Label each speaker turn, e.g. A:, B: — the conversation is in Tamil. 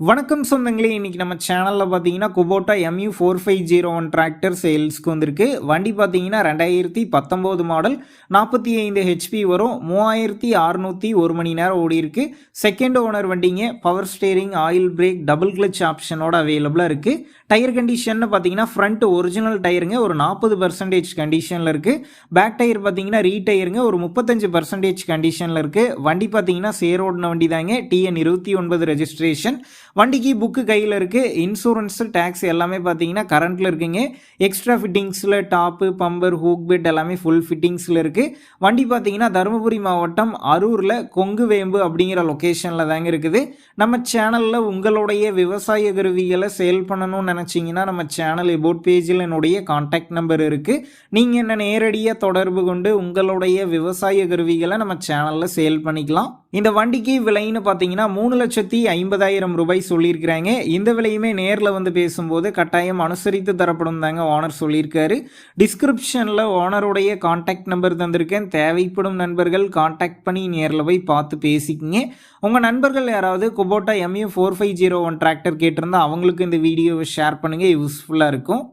A: வணக்கம் சொந்தங்களே, இன்னைக்கு நம்ம சேனலில் பார்த்தீங்கன்னா குபோட்டா MU4501 டிராக்டர் சேல்ஸ்க்கு வந்திருக்கு. வண்டி பார்த்தீங்கன்னா 2019 மாடல், 45 ஹெச்பி வரும், 3601 மணி நேரம் ஓடி இருக்கு. செகண்ட் ஓனர் வண்டிங்க. Power steering, oil brake, double clutch ஆப்ஷனோட அவைலபிளாக இருக்குது. டயர் கண்டிஷன் பார்த்தீங்கன்னா ஃப்ரண்ட் ஒரிஜினல் டயருங்க ஒரு 40% கண்டிஷனில் இருக்குது. பேக் டயர் பார்த்தீங்கன்னா ரீடயருங்க ஒரு 35% கண்டிஷனில் இருக்குது. வண்டி பார்த்தீங்கன்னா சேரோடின வண்டி தாங்க. TN 29 registration. வண்டிக்கு புக்கு கையில் இருக்குது. இன்சூரன்ஸு, டேக்ஸ் எல்லாமே பார்த்தீங்கன்னா கரண்ட்டில் இருக்குங்க. எக்ஸ்ட்ரா ஃபிட்டிங்ஸில் டாப்பு, பம்பர், ஹூக் பெட் எல்லாமே ஃபுல் ஃபிட்டிங்ஸில் இருக்குது. வண்டி பார்த்தீங்கன்னா தருமபுரி மாவட்டம் அரூரில் கொங்குவேம்பு அப்படிங்கிற லொக்கேஷனில் தாங்க இருக்குது. நம்ம சேனலில் உங்களுடைய விவசாய கருவிகளை சேல் பண்ணணும்னு நினச்சிங்கன்னா நம்ம சேனல் எபோட் பேஜில் என்னுடைய கான்டாக்ட் நம்பர் இருக்குது. நீங்கள் என்ன நேரடியாக தொடர்பு கொண்டு உங்களுடைய விவசாய கருவிகளை நம்ம சேனலில் சேல் பண்ணிக்கலாம். இந்த வண்டிக்கு விலைன்னு பார்த்தீங்கன்னா 3,50,000 ரூபாய் சொல்லியிருக்கிறாங்க. இந்த விலையுமே நேரில் வந்து பேசும்போது கட்டாயம் அனுசரித்து தரப்படும் தாங்க ஓனர் சொல்லியிருக்காரு. டிஸ்கிரிப்ஷனில் ஓனருடைய கான்டாக்ட் நம்பர் தந்திருக்கேன். தேவைப்படும் நண்பர்கள் கான்டாக்ட் பண்ணி நேரில் போய் பார்த்து பேசிக்கிங்க. உங்கள் நண்பர்கள் யாராவது குபோட்டா MU4501 டிராக்டர் கேட்டிருந்தால் அவங்களுக்கு இந்த வீடியோவை ஷேர் பண்ணுங்கள், யூஸ்ஃபுல்லாக இருக்கும்.